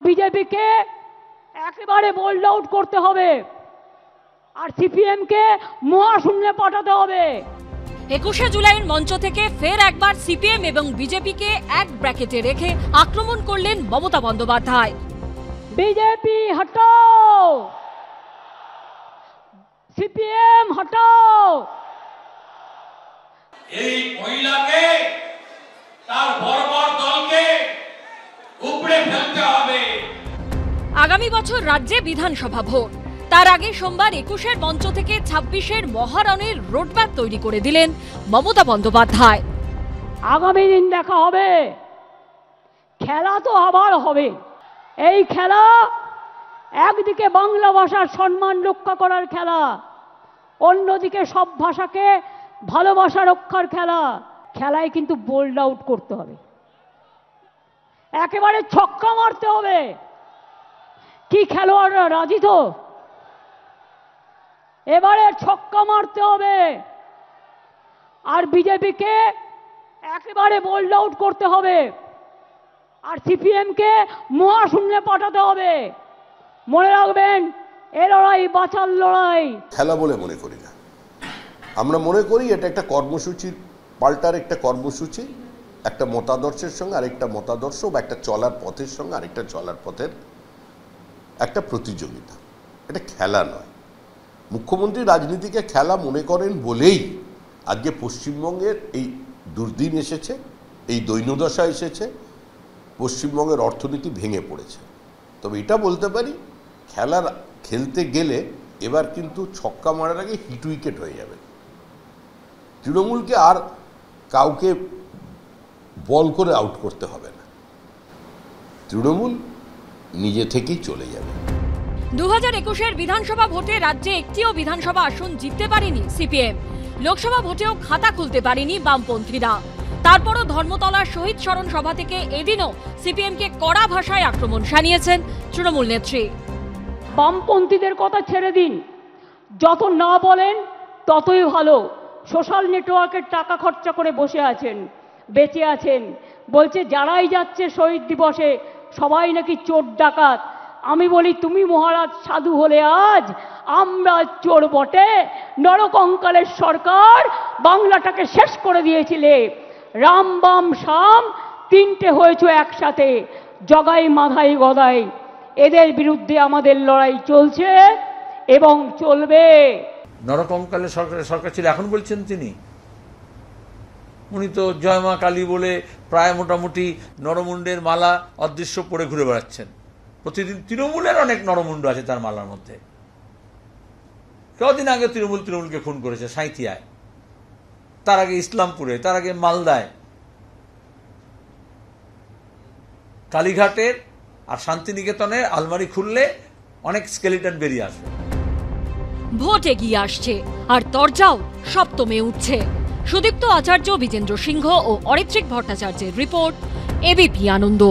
বিজেপিকে একেবারে bold out করতে হবে আর সিপিএমকে মহাশূন্যে পাঠাতে হবে। 21শে জুলাইয়ের মঞ্চ থেকে ফের একবার সিপিএম এবং বিজেপিকে এক ব্র্যাকেটে রেখে আক্রমণ করলেন মমতা বন্দ্যোপাধ্যায়। বিজেপি হটাও, সিপিএম হটাও। এই মহিলাকে, তার বর্বর দলকে উপড়ে ফেলতে হবে। আগামী বছর রাজ্যে বিধানসভা ভোট, তার আগে সোমবার 21-এর মঞ্চ থেকে 26-এর মহারণের রোডম্যাপ তৈরি করে দিলেন মমতা বন্দ্যোপাধ্যায়। আগামী দিন দেখা হবে, খেলা তো আবার হবে। এই খেলা একদিকে বাংলা ভাষার সম্মান রক্ষা করার খেলা, অন্যদিকে সব ভাষাকে ভালোবাসা রক্ষার খেলা। খেলায় কিন্তু বোল্ড আউট করতে হবে, একেবারে ছক্কা মারতে হবে। কি খেলোয়াড়রা রাজি তো? এবারে ছক্কা মারতে হবে আর বিজেপিকে একেবারে বোল্ড আউট করতে হবে আর সিপিএমকে মহাশূন্যে পাঠাতে হবে। মনে রাখবেন, এ লড়াই বাঁচার লড়াই। খেলা বলে মনে করি না, আমরা মনে করি এটা একটা কর্মসূচির পাল্টার একটা কর্মসূচি, একটা মতাদর্শের সঙ্গে আরেকটা মতাদর্শ বা একটা চলার পথের সঙ্গে আরেকটা চলার পথের একটা প্রতিযোগিতা। এটা খেলা নয়। মুখ্যমন্ত্রী রাজনীতিকে খেলা মনে করেন বলেই আজকে পশ্চিমবঙ্গের এই দুর্দিন এসেছে, এই দৈন্যদশা এসেছে, পশ্চিমবঙ্গের অর্থনীতি ভেঙে পড়েছে। তবে এটা বলতে পারি, খেলতে গেলে এবার কিন্তু ছক্কা মারার আগে হিট উইকেট হয়ে যাবে। তৃণমূলকে আর কাউকে বল করে আউট করতে হবে না, তৃণমূল নিজে থেকেই চলে যাবে। 2021-এর বিধানসভা ভোটে রাজ্যে একটিও বিধানসভা আসন জিততে পারেনি সিপিএম। লোকসভা ভোটেও খাতা খুলতে পারেনি বামপন্থীরা। তারপরও ধর্মতলার শহীদ স্মরণ সভা থেকে এদিনও সিপিএমকে কড়া ভাষায় আক্রমণ শানিয়েছেন তৃণমূল নেত্রী। বামপন্থীদের কথা ছেড়ে দিন, যত না বলেন ততই ভালো। সোশ্যাল নেটওয়ার্কের টাকা খরচা করে বসে আছেন, বেঁচে আছেন। বলছে যারাই যাচ্ছে শহীদ দিবসে সবাই নাকি চোর ডাকাত। আমি বলি, তুমি মহারাজ সাধু হলে আজ আমরা চোর বটে। নরকঙ্কালের সরকার বাংলাটাকে শেষ করে দিয়েছিলে। রাম বাম শাম তিনটে হয়েছে একসাথে, জগাই মাধাই গদাই। এদের বিরুদ্ধে আমাদের লড়াই চলছে এবং চলবে। নরকঙ্কালের সরকার ছিল, এখন বলছেন তিনি। উনি তো জয় মা কালী বলে প্রায় মোটামুটি নরমুণ্ডের মালা অদৃশ্য পরে ঘুরে বেড়াচ্ছেন। প্রতিদিন তৃণমূলের অনেক নরমুণ্ড আছে তার মালার মধ্যে। কদিন আগে তৃণমূলকে খুন করেছে সাঁইথিয়ায়, তার আগে ইসলামপুরে, তার আগে মালদায়। কালীঘাটের আর শান্তিনিকেতনের আলমারি খুললে অনেক স্কেলিটন বেরিয়ে আসবে। ভোট এগিয়ে আসছে আর তরজাও সপ্তমে উঠছে। সুদীপ্ত আচার্য, বিজেন্দ্র সিংহ ও অরিত্রিক ভট্টাচার্যের রিপোর্ট, এবিপি আনন্দ।